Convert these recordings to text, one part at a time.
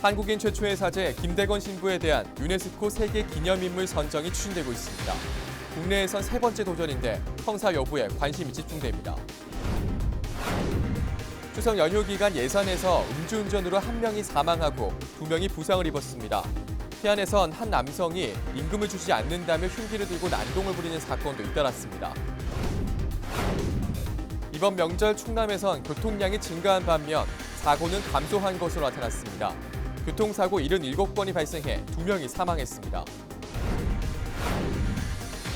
한국인 최초의 사제 김대건 신부에 대한 유네스코 세계 기념인물 선정이 추진되고 있습니다. 국내에선 세 번째 도전인데 형사 여부에 관심이 집중됩니다. 추석 연휴 기간 예산에서 음주운전으로 한 명이 사망하고 두 명이 부상을 입었습니다. 태안에선 한 남성이 임금을 주지 않는다며 흉기를 들고 난동을 부리는 사건도 잇따랐습니다. 이번 명절 충남에선 교통량이 증가한 반면 사고는 감소한 것으로 나타났습니다. 교통사고 77건이 발생해 2명이 사망했습니다.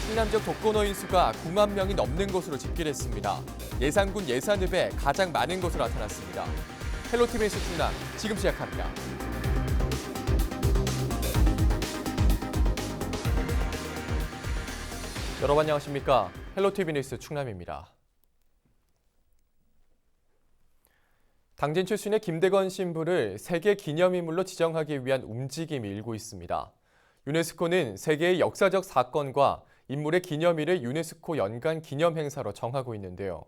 충남 지역 독거노인 수가 9만 명이 넘는 것으로 집계됐습니다. 예산군 예산읍에 가장 많은 것으로 나타났습니다. 헬로티비 뉴스 충남 지금 시작합니다. 여러분 안녕하십니까? 헬로티비 뉴스 충남입니다. 당진 출신의 김대건 신부를 세계 기념인물로 지정하기 위한 움직임이 일고 있습니다. 유네스코는 세계의 역사적 사건과 인물의 기념일을 유네스코 연간 기념 행사로 정하고 있는데요.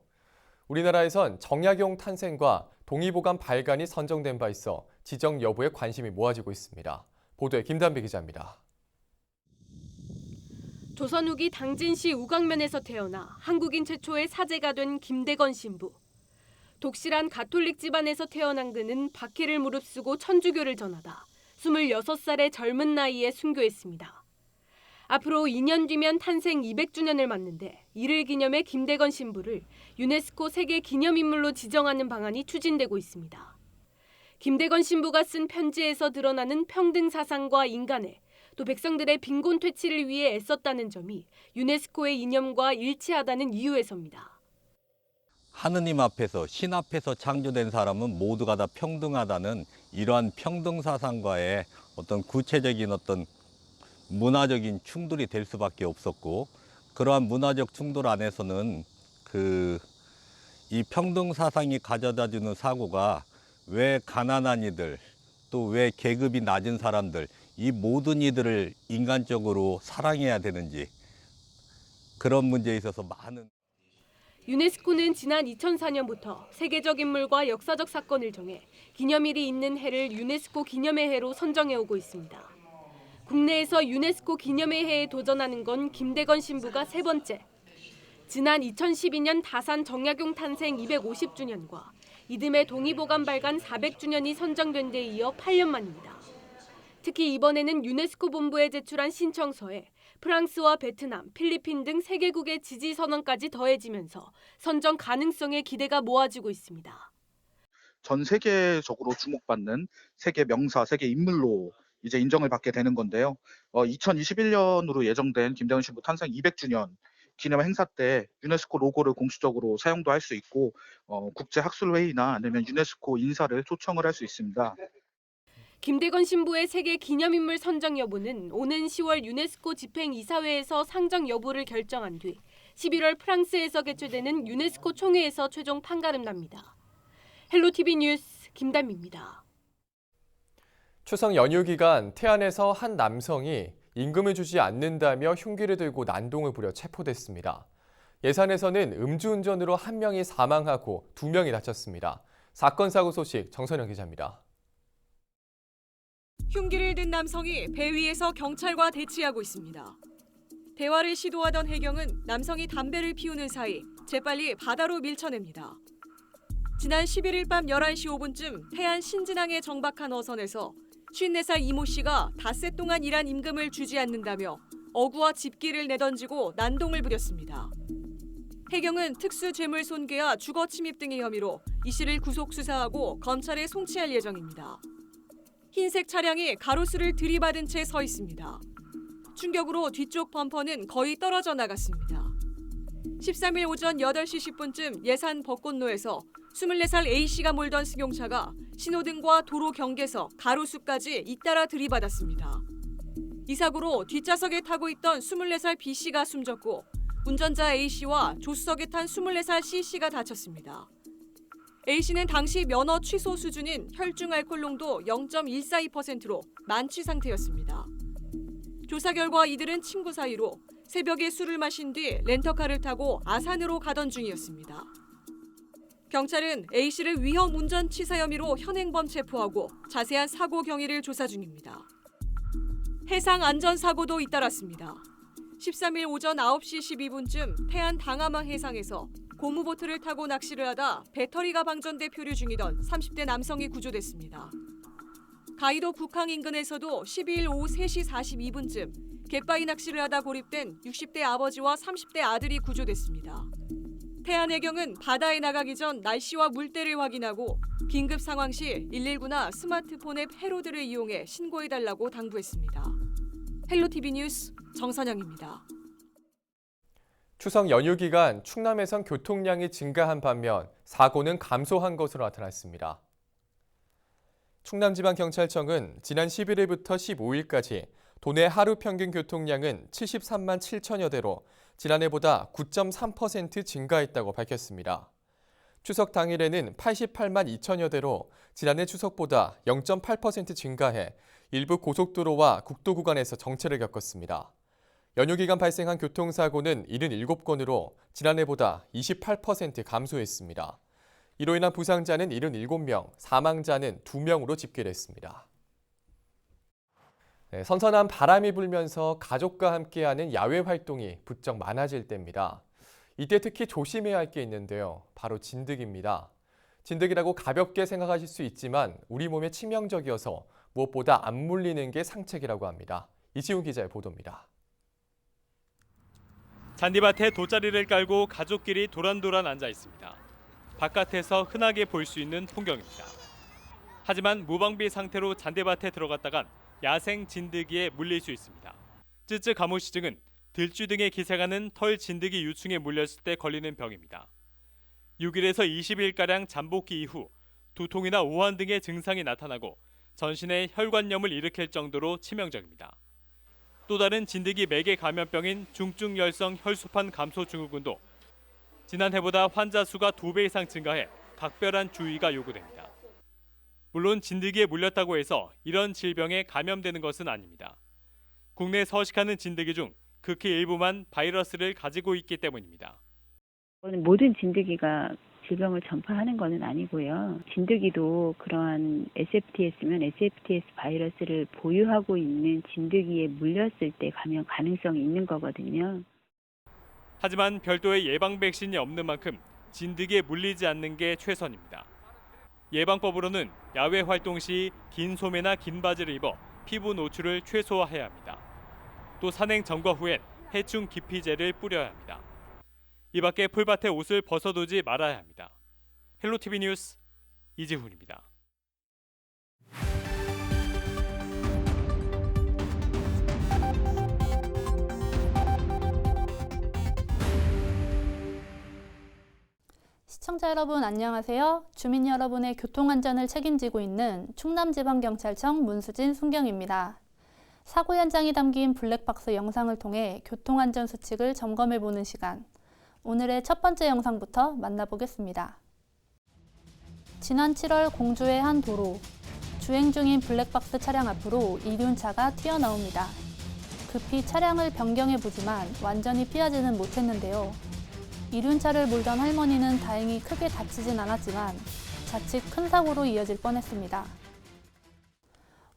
우리나라에선 정약용 탄생과 동의보감 발간이 선정된 바 있어 지정 여부에 관심이 모아지고 있습니다. 보도에 김단비 기자입니다. 조선 후기 당진시 우강면에서 태어나 한국인 최초의 사제가 된 김대건 신부. 독실한 가톨릭 집안에서 태어난 그는 박해를 무릅쓰고 천주교를 전하다 26살의 젊은 나이에 순교했습니다. 앞으로 2년 뒤면 탄생 200주년을 맞는데 이를 기념해 김대건 신부를 유네스코 세계 기념인물로 지정하는 방안이 추진되고 있습니다. 김대건 신부가 쓴 편지에서 드러나는 평등 사상과 인간애, 또 백성들의 빈곤 퇴치를 위해 애썼다는 점이 유네스코의 이념과 일치하다는 이유에서입니다. 하느님 앞에서 신 앞에서 창조된 사람은 모두가 다 평등하다는 이러한 평등 사상과의 어떤 구체적인 어떤 문화적인 충돌이 될 수밖에 없었고, 그러한 문화적 충돌 안에서는 이 평등 사상이 가져다주는 사고가 왜 가난한 이들, 또 왜 계급이 낮은 사람들, 이 모든 이들을 인간적으로 사랑해야 되는지, 그런 문제에 있어서 많은 유네스코는 지난 2004년부터 세계적 인물과 역사적 사건을 정해 기념일이 있는 해를 유네스코 기념의 해로 선정해오고 있습니다. 국내에서 유네스코 기념의 해에 도전하는 건 김대건 신부가 세 번째. 지난 2012년 다산 정약용 탄생 250주년과 이듬해 동의보감 발간 400주년이 선정된 데 이어 8년 만입니다. 특히 이번에는 유네스코 본부에 제출한 신청서에 프랑스와 베트남, 필리핀 등 3개국의 지지 선언까지 더해지면서 선정 가능성에 기대가 모아지고 있습니다. 전 세계적으로 주목받는 세계 명사, 세계 인물로 이제 인정을 받게 되는 건데요. 2021년으로 예정된 김대건 신부 탄생 200주년 기념 행사 때 유네스코 로고를 공식적으로 사용도 할 수 있고 국제학술회의나 아니면 유네스코 인사를 초청을 할 수 있습니다. 김대건 신부의 세계 기념인물 선정 여부는 오는 10월 유네스코 집행이사회에서 상정 여부를 결정한 뒤 11월 프랑스에서 개최되는 유네스코 총회에서 최종 판가름납니다. 헬로티비 뉴스 김단비입니다. 추석 연휴 기간 태안에서 한 남성이 임금을 주지 않는다며 흉기를 들고 난동을 부려 체포됐습니다. 예산에서는 음주운전으로 한 명이 사망하고 2명이 다쳤습니다. 사건 사고 소식 정선영 기자입니다. 흉기를 든 남성이 배 위에서 경찰과 대치하고 있습니다. 대화를 시도하던 해경은 남성이 담배를 피우는 사이 재빨리 바다로 밀쳐냅니다. 지난 11일 밤 11시 5분쯤 태안 신진항에 정박한 어선에서 54살 이모 씨가 닷새 동안 일한 임금을 주지 않는다며 어구와 집기를 내던지고 난동을 부렸습니다. 해경은 특수죄물 손괴와 주거 침입 등의 혐의로 이 씨를 구속 수사하고 검찰에 송치할 예정입니다. 흰색 차량이 가로수를 들이받은 채 서 있습니다. 충격으로 뒤쪽 범퍼는 거의 떨어져 나갔습니다. 13일 오전 8시 10분쯤 예산 벚꽃로에서 24살 A씨가 몰던 승용차가 신호등과 도로 경계석, 가로수까지 잇따라 들이받았습니다. 이 사고로 뒷좌석에 타고 있던 24살 B씨가 숨졌고 운전자 A씨와 조수석에 탄 24살 C씨가 다쳤습니다. A씨는 당시 면허 취소 수준인 혈중 알코올 농도 0.142%로 만취 상태였습니다. 조사 결과 이들은 친구 사이로 새벽에 술을 마신 뒤 렌터카를 타고 아산으로 가던 중이었습니다. 경찰은 A씨를 위험 운전 치사 혐의로 현행범 체포하고 자세한 사고 경위를 조사 중입니다. 해상 안전사고도 잇따랐습니다. 13일 오전 9시 12분쯤 태안 당하마 해상에서 고무보트를 타고 낚시를 하다 배터리가 방전돼 표류 중이던 30대 남성이 구조됐습니다. 가이도 북항 인근에서도 12일 오후 3시 42분쯤 갯바위 낚시를 하다 고립된 60대 아버지와 30대 아들이 구조됐습니다. 태안해경은 바다에 나가기 전 날씨와 물때를 확인하고 긴급 상황 시 119나 스마트폰 앱 해로드를 이용해 신고해달라고 당부했습니다. 헬로티비 뉴스 정선영입니다. 추석 연휴 기간 충남에선 교통량이 증가한 반면 사고는 감소한 것으로 나타났습니다. 충남지방경찰청은 지난 11일부터 15일까지 도내 하루 평균 교통량은 73만 7천여 대로 지난해보다 9.3% 증가했다고 밝혔습니다. 추석 당일에는 88만 2천여 대로 지난해 추석보다 0.8% 증가해 일부 고속도로와 국도 구간에서 정체를 겪었습니다. 연휴 기간 발생한 교통사고는 77건으로 지난해보다 28% 감소했습니다. 이로 인한 부상자는 77명, 사망자는 2명으로 집계됐습니다. 선선한 바람이 불면서 가족과 함께하는 야외 활동이 부쩍 많아질 때입니다. 이때 특히 조심해야 할 게 있는데요. 바로 진드기입니다. 진드기라고 가볍게 생각하실 수 있지만 우리 몸에 치명적이어서 무엇보다 안 물리는 게 상책이라고 합니다. 이지훈 기자의 보도입니다. 잔디밭에 돗자리를 깔고 가족끼리 도란도란 앉아 있습니다. 바깥에서 흔하게 볼 수 있는 풍경입니다. 하지만 무방비 상태로 잔디밭에 들어갔다간 야생 진드기에 물릴 수 있습니다. 쯔쯔 가무시증은 들쥐 등의 기생하는 털 진드기 유충에 물렸을 때 걸리는 병입니다. 6일에서 20일가량 잠복기 이후 두통이나 오한 등의 증상이 나타나고 전신에 혈관염을 일으킬 정도로 치명적입니다. 또 다른 진드기 매개 감염병인 중증열성 혈소판 감소 증후군도 지난해보다 환자 수가 2배 이상 증가해 각별한 주의가 요구됩니다. 물론 진드기에 물렸다고 해서 이런 질병에 감염되는 것은 아닙니다. 국내 서식하는 진드기 중 극히 일부만 바이러스를 가지고 있기 때문입니다. 모든 진드기가 질병을 전파하는 것은 아니고요. 진드기도 그러한 SFTS면 SFTS 바이러스를 보유하고 있는 진드기에 물렸을 때 감염 가능성이 있는 거거든요. 하지만 별도의 예방 백신이 없는 만큼 진드기에 물리지 않는 게 최선입니다. 예방법으로는 야외 활동 시 긴 소매나 긴 바지를 입어 피부 노출을 최소화해야 합니다. 또 산행 전과 후엔 해충 기피제를 뿌려야 합니다. 이 밖에 풀밭에 옷을 벗어두지 말아야 합니다. 헬로티비 뉴스 이지훈입니다. 시청자 여러분 안녕하세요. 주민 여러분의 교통안전을 책임지고 있는 충남지방경찰청 문수진 순경입니다. 사고 현장이 담긴 블랙박스 영상을 통해 교통안전 수칙을 점검해보는 시간. 오늘의 첫 번째 영상부터 만나보겠습니다. 지난 7월 공주의 한 도로, 주행 중인 블랙박스 차량 앞으로 이륜차가 튀어나옵니다. 급히 차량을 변경해보지만 완전히 피하지는 못했는데요. 이륜차를 몰던 할머니는 다행히 크게 다치진 않았지만 자칫 큰 사고로 이어질 뻔했습니다.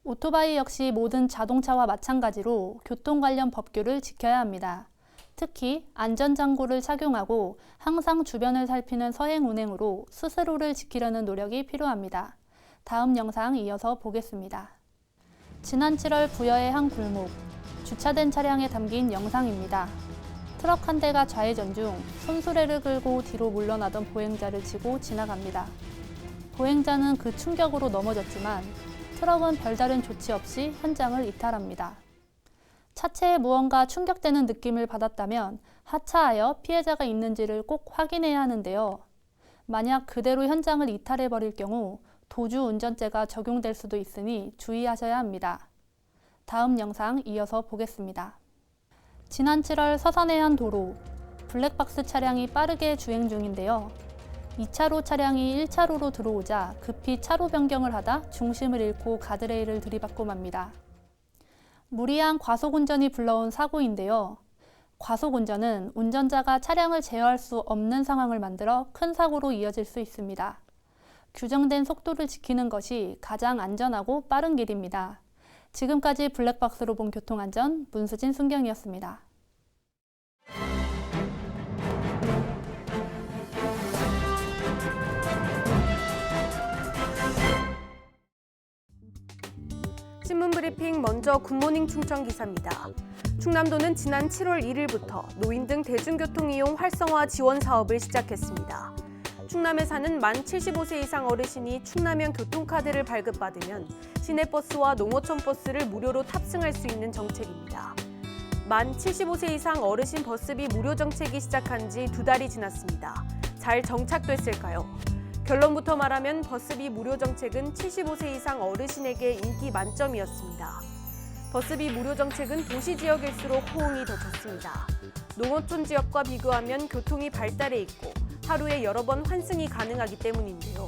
오토바이 역시 모든 자동차와 마찬가지로 교통 관련 법규를 지켜야 합니다. 특히 안전장구를 착용하고 항상 주변을 살피는 서행 운행으로 스스로를 지키려는 노력이 필요합니다. 다음 영상 이어서 보겠습니다. 지난 7월 부여의 한 골목, 주차된 차량에 담긴 영상입니다. 트럭 한 대가 좌회전 중 손수레를 끌고 뒤로 물러나던 보행자를 치고 지나갑니다. 보행자는 그 충격으로 넘어졌지만 트럭은 별다른 조치 없이 현장을 이탈합니다. 차체에 무언가 충격되는 느낌을 받았다면 하차하여 피해자가 있는지를 꼭 확인해야 하는데요. 만약 그대로 현장을 이탈해버릴 경우 도주 운전죄가 적용될 수도 있으니 주의하셔야 합니다. 다음 영상 이어서 보겠습니다. 지난 7월 서산의 한 도로, 블랙박스 차량이 빠르게 주행 중인데요. 2차로 차량이 1차로로 들어오자 급히 차로 변경을 하다 중심을 잃고 가드레일을 들이받고 맙니다. 무리한 과속운전이 불러온 사고인데요. 과속 운전은 운전자가 차량을 제어할 수 없는 상황을 만들어 큰 사고로 이어질 수 있습니다. 규정된 속도를 지키는 것이 가장 안전하고 빠른 길입니다. 지금까지 블랙박스로 본 교통안전 문수진 순경이었습니다. 신문 브리핑 먼저 굿모닝 충청 기사입니다. 충남도는 지난 7월 1일부터 노인 등 대중교통 이용 활성화 지원 사업을 시작했습니다. 충남에 사는 만 75세 이상 어르신이 충남형 교통카드를 발급받으면 시내버스와 농어촌 버스를 무료로 탑승할 수 있는 정책입니다. 만 75세 이상 어르신 버스비 무료 정책이 시작한 지 2달이 지났습니다. 잘 정착됐을까요? 결론부터 말하면 버스비 무료 정책은 75세 이상 어르신에게 인기 만점이었습니다. 버스비 무료 정책은 도시 지역일수록 호응이 더 좋습니다. 농어촌 지역과 비교하면 교통이 발달해 있고 하루에 여러 번 환승이 가능하기 때문인데요.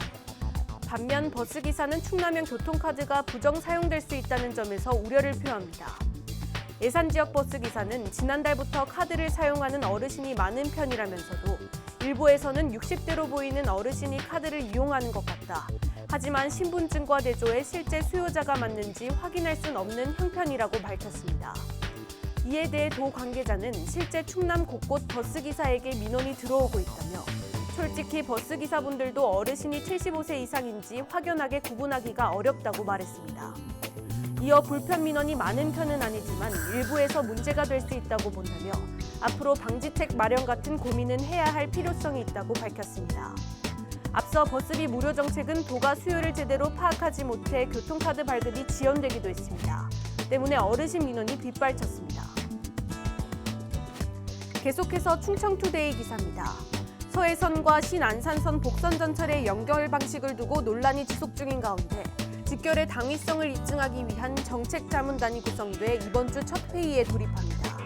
반면 버스기사는 충남형 교통카드가 부정 사용될 수 있다는 점에서 우려를 표합니다. 예산지역 버스기사는 지난달부터 카드를 사용하는 어르신이 많은 편이라면서도 일부에서는 60대로 보이는 어르신이 카드를 이용하는 것 같다. 하지만 신분증과 대조해 실제 수요자가 맞는지 확인할 순 없는 형편이라고 밝혔습니다. 이에 대해 도 관계자는 실제 충남 곳곳 버스기사에게 민원이 들어오고 있다며 솔직히 버스기사분들도 어르신이 75세 이상인지 확연하게 구분하기가 어렵다고 말했습니다. 이어 불편 민원이 많은 편은 아니지만 일부에서 문제가 될 수 있다고 본다며 앞으로 방지책 마련 같은 고민은 해야 할 필요성이 있다고 밝혔습니다. 앞서 버스비 무료 정책은 도가 수요를 제대로 파악하지 못해 교통카드 발급이 지연되기도 했습니다. 때문에 어르신 민원이 빗발쳤습니다. 계속해서 충청투데이 기사입니다. 서해선과 신안산선 복선 전철의 연결 방식을 두고 논란이 지속 중인 가운데 직결의 당위성을 입증하기 위한 정책자문단이 구성돼 이번 주 첫 회의에 돌입합니다.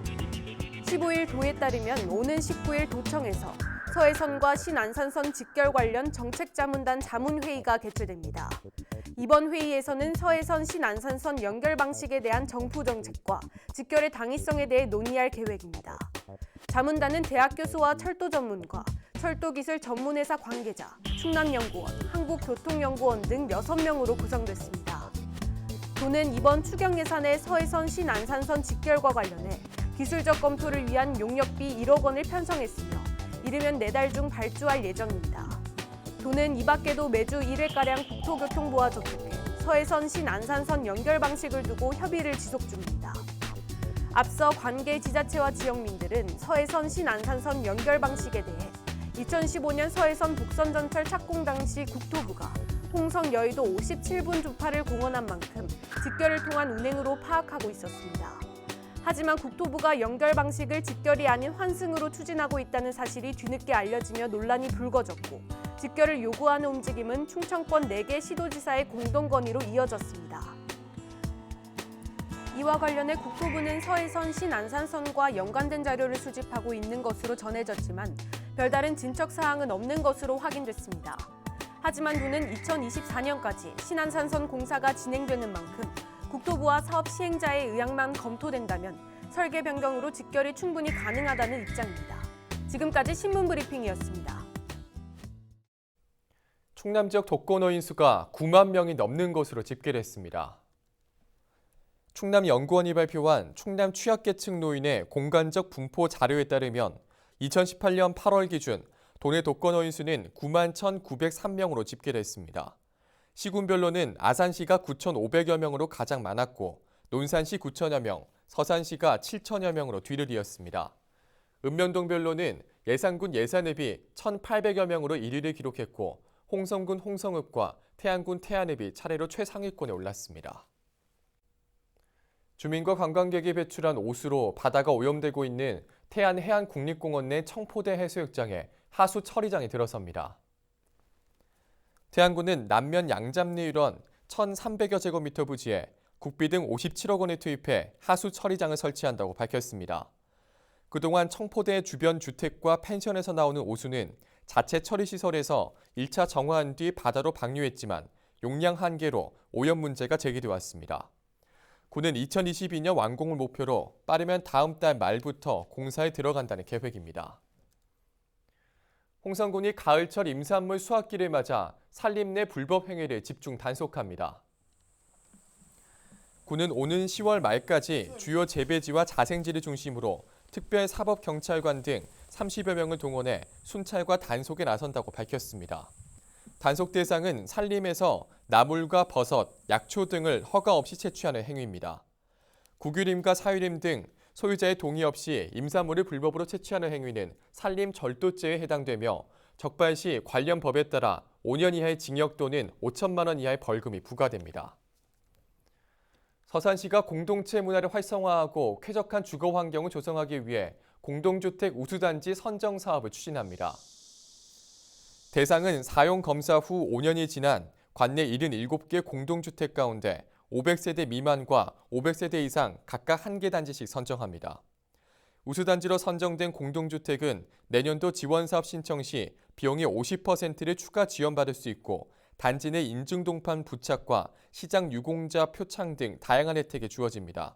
15일 도에 따르면 오는 19일 도청에서 서해선과 신안산선 직결 관련 정책자문단 자문회의가 개최됩니다. 이번 회의에서는 서해선 신안산선 연결 방식에 대한 정부 정책과 직결의 당위성에 대해 논의할 계획입니다. 자문단은 대학 교수와 철도 전문가, 철도기술 전문회사 관계자, 충남연구원, 한국교통연구원 등 6명으로 구성됐습니다. 도는 이번 추경 예산에 서해선 신안산선 직결과 관련해 기술적 검토를 위한 용역비 1억 원을 편성했으며 이르면 4달 중 발주할 예정입니다. 도는 이 밖에도 매주 1회가량 국토교통부와 접촉해 서해선 신안산선 연결 방식을 두고 협의를 지속 중입니다. 앞서 관계 지자체와 지역민들은 서해선 신안산선 연결 방식에 대해 2015년 서해선 복선전철 착공 당시 국토부가 홍성 여의도 57분 주파를 공언한 만큼 직결을 통한 운행으로 파악하고 있었습니다. 하지만 국토부가 연결 방식을 직결이 아닌 환승으로 추진하고 있다는 사실이 뒤늦게 알려지며 논란이 불거졌고 직결을 요구하는 움직임은 충청권 4개 시도지사의 공동 건의로 이어졌습니다. 이와 관련해 국토부는 서해선 신안산선과 연관된 자료를 수집하고 있는 것으로 전해졌지만 별다른 진척 사항은 없는 것으로 확인됐습니다. 하지만 도는 2024년까지 신안산선 공사가 진행되는 만큼 국토부와 사업 시행자의 의향만 검토된다면 설계 변경으로 직결이 충분히 가능하다는 입장입니다. 지금까지 신문 브리핑이었습니다. 충남 지역 독거노인 수가 9만 명이 넘는 것으로 집계됐습니다. 충남연구원이 발표한 충남 취약계층 노인의 공간적 분포 자료에 따르면 2018년 8월 기준 도내 독거노인 수는 9만 1,903명으로 집계됐습니다. 시군별로는 아산시가 9,500여 명으로 가장 많았고 논산시 9천여 명, 서산시가 7천여 명으로 뒤를 이었습니다. 읍면동별로는 예산군 예산읍이 1,800여 명으로 1위를 기록했고 홍성군 홍성읍과 태안군 태안읍이 차례로 최상위권에 올랐습니다. 주민과 관광객이 배출한 오수로 바다가 오염되고 있는 태안해안국립공원 내 청포대 해수욕장에 하수 처리장이 들어섭니다. 태안군은 남면 양잡리 일원 1,300여 제곱미터 부지에 국비 등 57억 원을 투입해 하수 처리장을 설치한다고 밝혔습니다. 그동안 청포대 주변 주택과 펜션에서 나오는 오수는 자체 처리시설에서 1차 정화한 뒤 바다로 방류했지만 용량 한계로 오염 문제가 제기돼 왔습니다. 구는 2022년 완공을 목표로 빠르면 다음 달 말부터 공사에 들어간다는 계획입니다. 홍성군이 가을철 임산물 수확기를 맞아 산림 내 불법 행위를 집중 단속합니다. 군은 오는 10월 말까지 주요 재배지와 자생지를 중심으로 특별사법경찰관 등 30여 명을 동원해 순찰과 단속에 나선다고 밝혔습니다. 단속 대상은 산림에서 나물과 버섯, 약초 등을 허가 없이 채취하는 행위입니다. 국유림과 사유림 등 소유자의 동의 없이 임산물을 불법으로 채취하는 행위는 산림 절도죄에 해당되며 적발 시 관련 법에 따라 5년 이하의 징역 또는 5천만 원 이하의 벌금이 부과됩니다. 서산시가 공동체 문화를 활성화하고 쾌적한 주거 환경을 조성하기 위해 공동주택 우수단지 선정 사업을 추진합니다. 대상은 사용 검사 후 5년이 지난 관내 77개 공동주택 가운데 500세대 미만과 500세대 이상 각각 1개 단지씩 선정합니다. 우수단지로 선정된 공동주택은 내년도 지원사업 신청 시 비용의 50%를 추가 지원받을 수 있고 단지 내 인증동판 부착과 시장 유공자 표창 등 다양한 혜택이 주어집니다.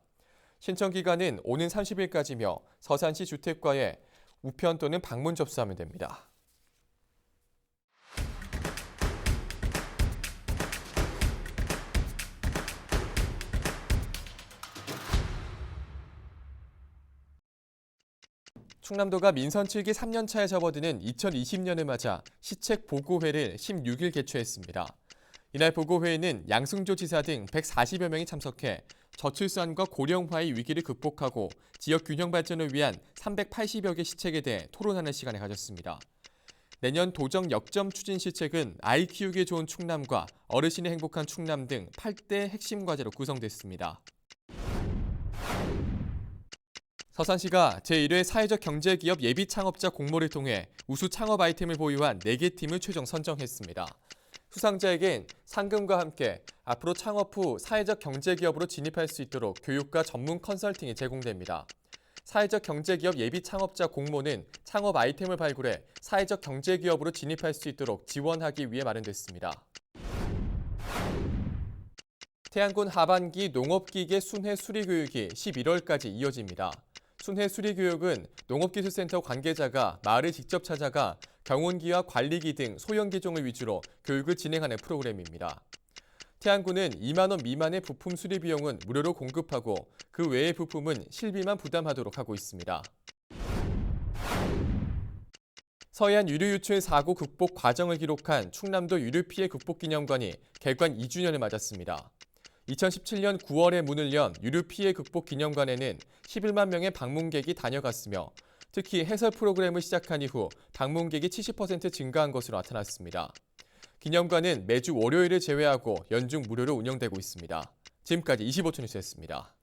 신청 기간은 오는 30일까지며 서산시 주택과에 우편 또는 방문 접수하면 됩니다. 충남도가 민선 7기 3년차에 접어드는 2020년을 맞아 시책 보고회를 16일 개최했습니다. 이날 보고회에는 양승조 지사 등 140여 명이 참석해 저출산과 고령화의 위기를 극복하고 지역 균형 발전을 위한 380여 개 시책에 대해 토론하는 시간을 가졌습니다. 내년 도정 역점 추진 시책은 아이 키우기에 좋은 충남과 어르신이 행복한 충남 등 8대 핵심 과제로 구성됐습니다. 서산시가 제1회 사회적 경제기업 예비창업자 공모를 통해 우수 창업 아이템을 보유한 4개 팀을 최종 선정했습니다. 수상자에겐 상금과 함께 앞으로 창업 후 사회적 경제기업으로 진입할 수 있도록 교육과 전문 컨설팅이 제공됩니다. 사회적 경제기업 예비창업자 공모는 창업 아이템을 발굴해 사회적 경제기업으로 진입할 수 있도록 지원하기 위해 마련됐습니다. 태안군 하반기 농업기계 순회 수리교육이 11월까지 이어집니다. 순회 수리교육은 농업기술센터 관계자가 마을을 직접 찾아가 경운기와 관리기 등 소형 기종을 위주로 교육을 진행하는 프로그램입니다. 태안군은 2만 원 미만의 부품 수리 비용은 무료로 공급하고 그 외의 부품은 실비만 부담하도록 하고 있습니다. 서해안 유류 유출 사고 극복 과정을 기록한 충남도 유류 피해 극복 기념관이 개관 2주년을 맞았습니다. 2017년 9월에 문을 연 유류 피해 극복 기념관에는 11만 명의 방문객이 다녀갔으며 특히 해설 프로그램을 시작한 이후 방문객이 70% 증가한 것으로 나타났습니다. 기념관은 매주 월요일을 제외하고 연중 무료로 운영되고 있습니다. 지금까지 25초 뉴스였습니다.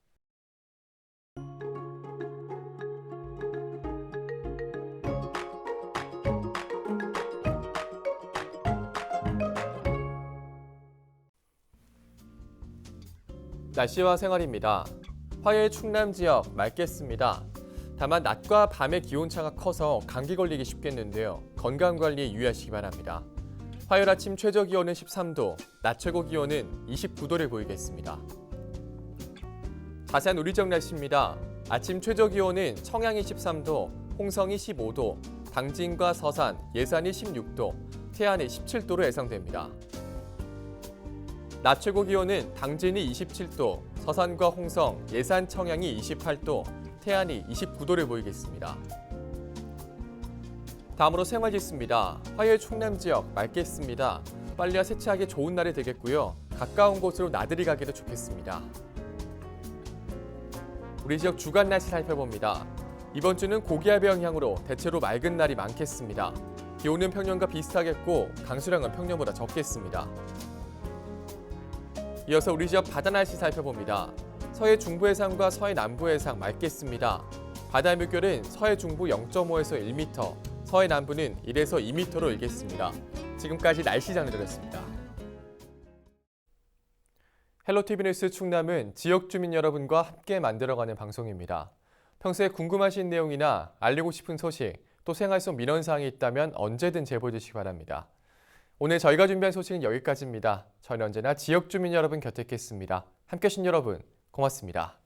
날씨와 생활입니다. 화요일 충남 지역 맑겠습니다. 다만 낮과 밤의 기온차가 커서 감기 걸리기 쉽겠는데요. 건강관리에 유의하시기 바랍니다. 화요일 아침 최저 기온은 13도, 낮 최고 기온은 29도를 보이겠습니다. 자세한 우리 지역 날씨입니다. 아침 최저 기온은 청양이 13도, 홍성이 15도, 당진과 서산, 예산이 16도, 태안이 17도로 예상됩니다. 낮 최고 기온은 당진이 27도, 서산과 홍성, 예산, 청양이 28도, 태안이 29도를 보이겠습니다. 다음으로 생활지수입니다. 화요일 충남 지역 맑겠습니다. 빨래와 세차하기 좋은 날이 되겠고요. 가까운 곳으로 나들이 가기도 좋겠습니다. 우리 지역 주간 날씨 살펴봅니다. 이번 주는 고기압의 영향으로 대체로 맑은 날이 많겠습니다. 기온은 평년과 비슷하겠고 강수량은 평년보다 적겠습니다. 이어서 우리 지역 바다 날씨 살펴봅니다. 서해 중부 해상과 서해 남부 해상 맑겠습니다. 바다의 물결은 서해 중부 0.5에서 1m, 서해 남부는 1에서 2m로 일겠습니다. 지금까지 날씨 전해드렸습니다. 헬로티비 뉴스 충남은 지역 주민 여러분과 함께 만들어가는 방송입니다. 평소에 궁금하신 내용이나 알리고 싶은 소식, 또 생활 속 민원사항이 있다면 언제든 제보해 주시기 바랍니다. 오늘 저희가 준비한 소식은 여기까지입니다. 저는 언제나 지역 주민 여러분 곁에 있겠습니다. 함께 해주신 여러분 고맙습니다.